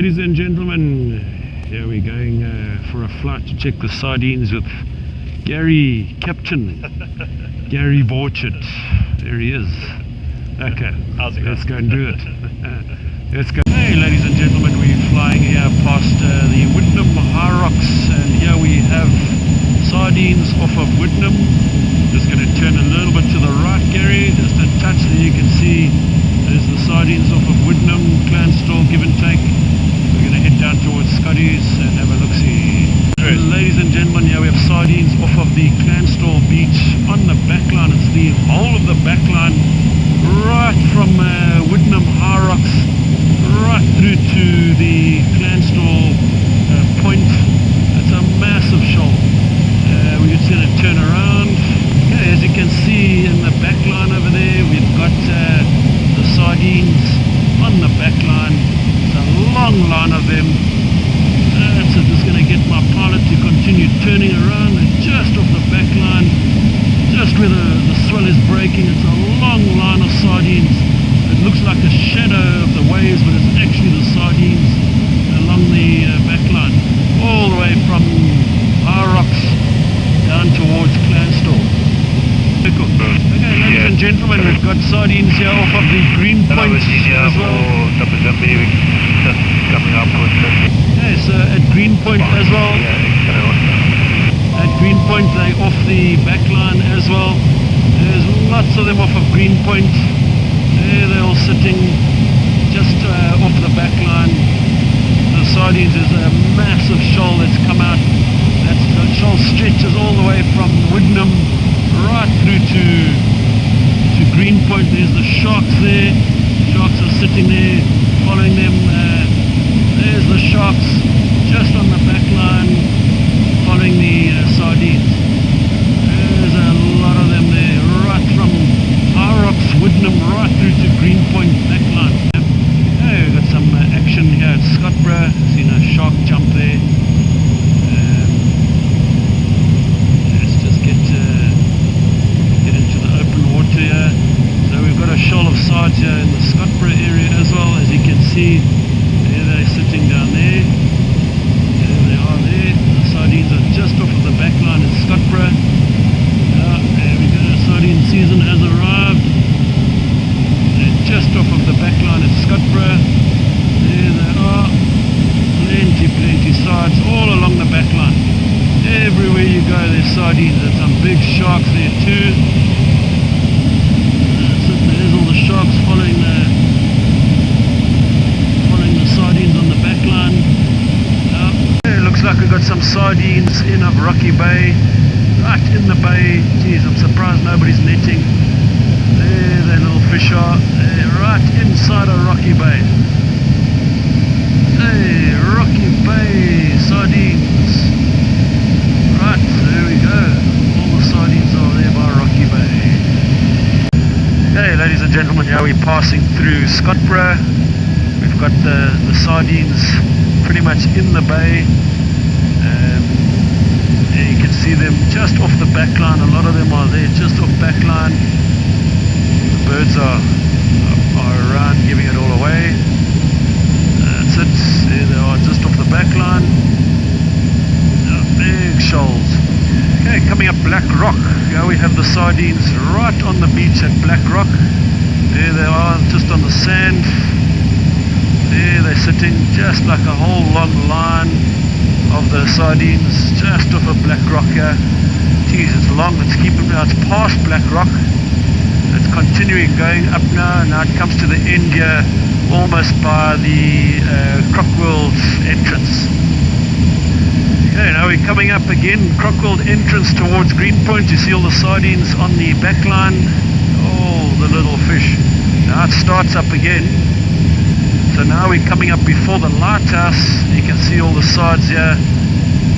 Ladies and gentlemen, here we're going for a flight to check the sardines with Gary Captain, Gary Borchard. There he is. Okay, let's go and do it. Let's go. Hey ladies and gentlemen, we're flying here past the Whitnam High Rocks, and here we have sardines off of Whitnam. Just going to turn a little bit to the right, Gary, just a touch. There you can see there's the sardines off of Whitnam, Clansthal, give and take. We're going to head down towards Scotty's and have a look-see. Right. Ladies and gentlemen, here we have sardines off of the Clansthal beach on the backline. It's the whole of the backline, right from Whitnam High Rocks, right through to the Clansthal point. It's a massive shoal. We're just going to turn around. Okay, as you can see in the backline over there, we've got the sardines on the backline. It's a long line of them. So just going to get my pilot to continue turning around, and just off the backline, just where the swell is breaking, it's a long line of sardines. It looks like a shadow of the waves, but it's actually the sardines along the backline, all the way from High Rocks down towards Clansthal. Okay, ladies and gentlemen, we've got sardines here off of the Green Point as well. Okay, so at Green Point as well. At Green Point, they off the backline as well. There's lots of them off of Green Point. There they're all sitting just off the backline. The sardines is a massive shoal that's come out. The shoal stretches all the way from Whitnam right through to Green Point. There's the sharks there. Sharks are sitting there, following them. There's the sharks just on the back line, following the sardines. There's a lot of them there, right from High Rocks, Whitnam, right through to Green Point back line. Okay, we've got some action here at Scottburgh. Seen a shark jump there. Let's just get into the open water here. So we've got a shoal of sards here in the Scottburgh area as well, as you can see. There they're sitting down there. There they are there. The sardines are just off of the back line in Scottburgh. There we go. Sardine season has arrived. They're just off of the back line at Scottburgh. There they are. Plenty sards all along the back line. Everywhere you go there's sardines. There's some big sharks there too. There's all the sharks following the sardines on the back line. It looks like we've got some sardines in of Rocky Bay, right in the bay. Geez, I'm surprised nobody's netting. There the little fish are. They're right inside of Rocky Bay. Hey, Rocky Bay sardines. Right, there we go. All the sardines are there by Rocky Bay. Hey, ladies and gentlemen, now we're passing through Scottburgh. We've got the sardines pretty much in the bay. There you can see them just off the back line. A lot of them are there just off back line. The birds are around giving it all away. That's it. There they are just off the back line. Big shoals. Okay, coming up Black Rock. Here we have the sardines right on the beach at Black Rock. There they are, just on the sand. There they're sitting just like a whole long line of the sardines just off of Black Rock here. Geez, it's long, it's keeping now, it's past Black Rock. It's continuing going up now, and now it comes to the end here, almost by the Crocworld entrance. Okay, now we're coming up again, Crocworld entrance towards Green Point. You see all the sardines on the back line. Oh, the little fish. Now it starts up again. So now we're coming up before the lighthouse. You can see all the sards here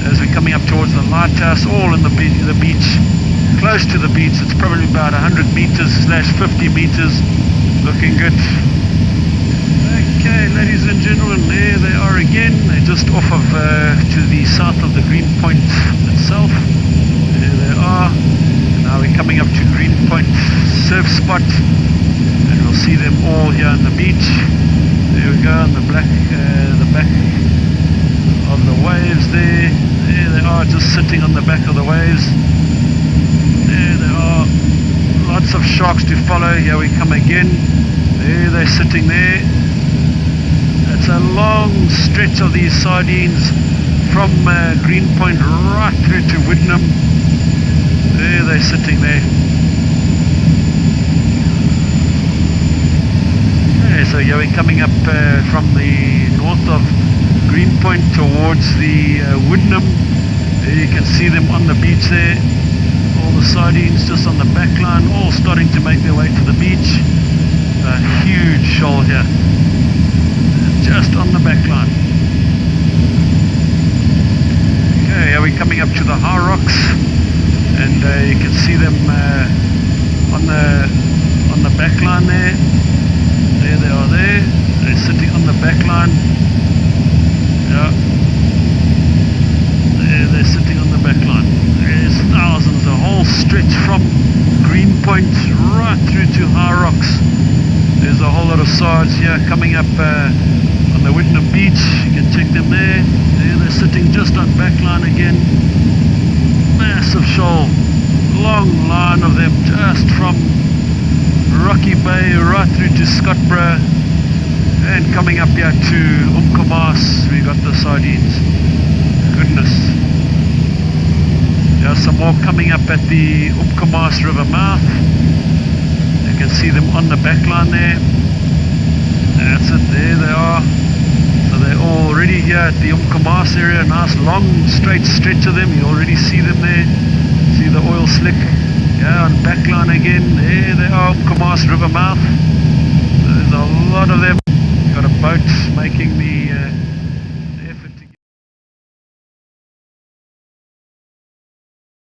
as we're coming up towards the lighthouse, all in the beach, close to the beach. It's probably about 100 meters / 50 meters. Looking good. Okay, ladies and gentlemen, there they are again. They're just off of to the south of the Green Point itself. There they are. And now we're coming up to Green Point surf spot, and we'll see them all here on the beach. There we go, on the back are, just sitting on the back of the waves. There they are. Lots of sharks to follow. Here we come again. There they're sitting there. It's a long stretch of these sardines from Greenpoint right through to Widdenham. There they're sitting there. Okay, so here we're coming up from the north of Greenpoint towards the Widdenham. There you can see them on the beach there. All the sardines just on the back line, all starting to make their way to the beach. A huge shoal here, just on the back line. Okay, here we're coming up to the high rocks, and you can see them on the back line there. There they are there. They're sitting on the back line. Yeah. There they're sitting on the back line. There's thousands, a whole stretch from Greenpoint right through to High Rocks. There's a whole lot of sards here coming up on the Widdenham beach. You can check them there. There they're sitting just on back line again. Massive shoal. Long line of them just from Rocky Bay right through to Scottburgh, and coming up here to Umkomaas. We got the sardines. Goodness. There's some more coming up at the Umkomaas River mouth. You can see them on the back line there. That's it, there they are. So they're already here at the Umkomaas area. A nice long straight stretch of them. You already see them there. See the oil slick. Yeah, on back line again. There they are, Umkomaas River mouth. There's a lot of them. Got a boat making the